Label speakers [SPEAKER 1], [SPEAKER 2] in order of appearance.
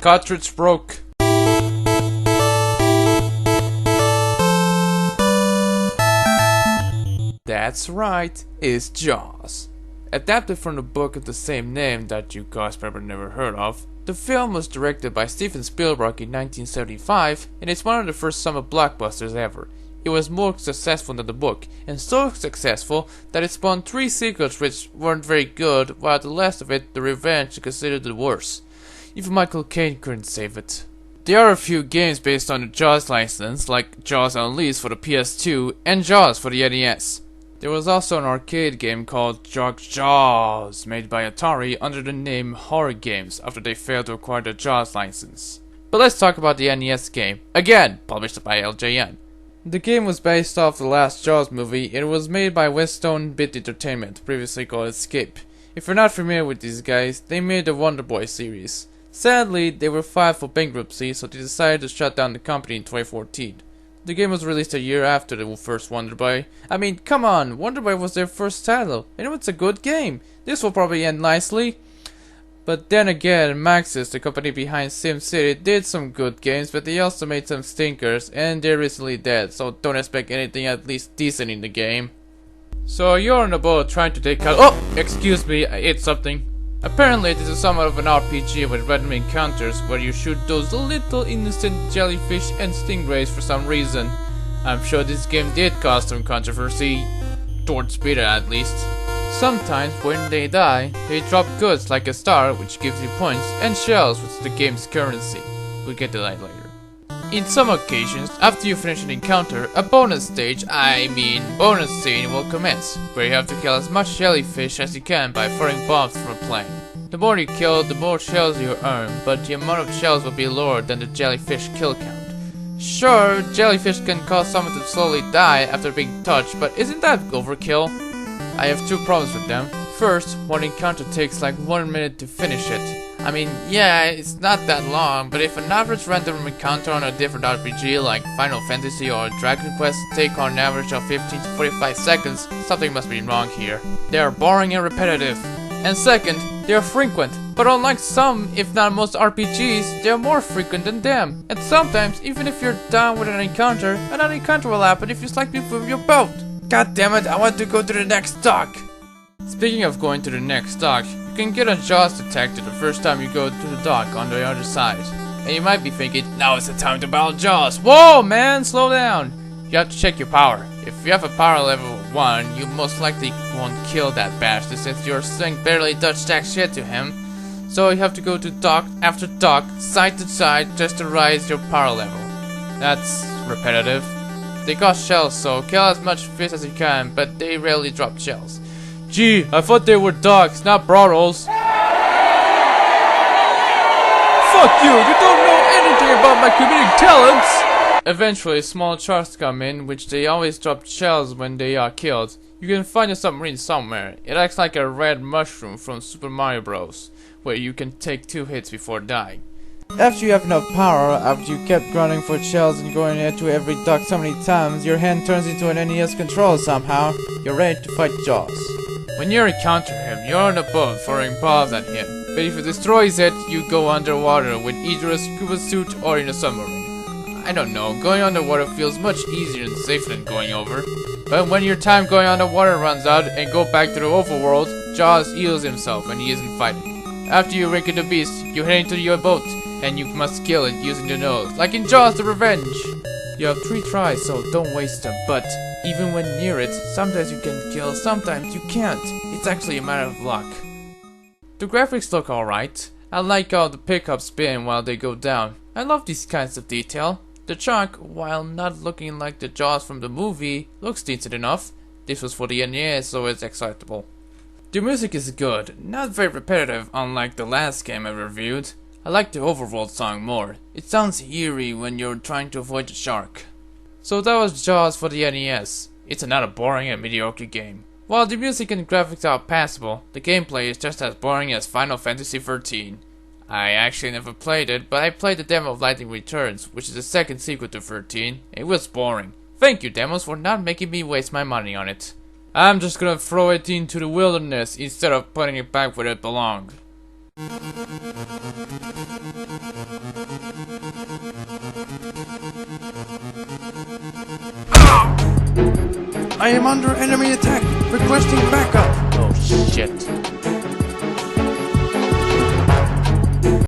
[SPEAKER 1] cartridge broke. That's right, it's Jaws. Adapted from the book of the same name that you guys probably never heard of, the film was directed by Steven Spielberg in 1975, and it's one of the first summer blockbusters ever. It was more successful than the book, and so successful that it spawned 3 sequels which weren't very good, while the last of it, The Revenge, is considered the worst. Even Michael Caine couldn't save it. There are a few games based on the Jaws license, like Jaws Unleashed for the PS2 and Jaws for the NES. There was also an arcade game called Jaws, made by Atari under the name Horror Games after they failed to acquire the Jaws license. But let's talk about the NES game, again published by LJN. The game was based off the last Jaws movie and it was made by Westone Bit Entertainment, previously called Escape. If you're not familiar with these guys, they made the Wonder Boy series. Sadly, they were filed for bankruptcy, so they decided to shut down the company in 2014. The game was released a year after the first Wonder Boy. I mean, come on, Wonder Boy was their first title, and it was a good game. This will probably end nicely. But then again, Maxis, the company behind SimCity, did some good games, but they also made some stinkers, and they're recently dead, so don't expect anything at least decent in the game. So you're on the boat trying to take out— oh! Excuse me, I ate something. Apparently this is somewhat of an RPG with random encounters where you shoot those little innocent jellyfish and stingrays for some reason. I'm sure this game did cause some controversy, towards Peter at least. Sometimes when they die, they drop goods like a star, which gives you points, and shells, which is the game's currency. We'll get to that later. In some occasions, after you finish an encounter, a bonus scene will commence, where you have to kill as much jellyfish as you can by throwing bombs from a plane. The more you kill, the more shells you earn, but the amount of shells will be lower than the jellyfish kill count. Sure, jellyfish can cause someone to slowly die after being touched, but isn't that overkill? I have 2 problems with them. First, one encounter takes like 1 minute to finish it. I mean, yeah, it's not that long, but if an average random encounter on a different RPG like Final Fantasy or Dragon Quest take on an average of 15 to 45 seconds, something must be wrong here. They are boring and repetitive. And second, they are frequent, but unlike some, if not most RPGs, they are more frequent than them. And sometimes, even if you're done with an encounter, another encounter will happen if you slightly move your boat. God damn it, I want to go to the next dock! Speaking of going to the next dock, you can get a Jaws detector the first time you go to the dock on the other side. And you might be thinking, now is the time to battle Jaws. Whoa man, slow down! You have to check your power. If you have a power level of 1, you most likely won't kill that bastard since your thing barely does jack shit to him. So you have to go to dock after dock, side to side, just to rise your power level. That's repetitive. They cost shells, so kill as much fish as you can, but they rarely drop shells. Gee, I thought they were docks, not brothels. Fuck you don't know anything about my comedic talents! Eventually, small sharks come in, which they always drop shells when they are killed. You can find a submarine somewhere. It acts like a red mushroom from Super Mario Bros., where you can take 2 hits before dying. After you have enough power, after you kept grunting for shells and going into every dock so many times, your hand turns into an NES controller somehow. You're ready to fight Jaws. When you encounter him, you're on a boat throwing bombs at him, but if he destroys it, you go underwater with either a scuba suit or in a submarine. I don't know, going underwater feels much easier and safer than going over. But when your time going underwater runs out and go back to the overworld, Jaws heals himself and he isn't fighting. After you wreck the beast, you head into your boat, and you must kill it using the nose, like in Jaws the Revenge. You have 3 tries, so don't waste them, but even when near it, sometimes you can kill, sometimes you can't. It's actually a matter of luck. The graphics look alright. I like how the pickups spin while they go down. I love these kinds of detail. The chunk, while not looking like the Jaws from the movie, looks decent enough. This was for the NES, so it's acceptable. The music is good, not very repetitive unlike the last game I reviewed. I like the overworld song more. It sounds eerie when you're trying to avoid the shark. So that was Jaws for the NES. It's another boring and mediocre game. While the music and graphics are passable, the gameplay is just as boring as Final Fantasy XIII. I actually never played it, but I played the demo of Lightning Returns, which is the second sequel to 13. It was boring. Thank you, demos, for not making me waste my money on it. I'm just gonna throw it into the wilderness instead of putting it back where it belonged. I am under enemy attack. Requesting backup. Oh shit.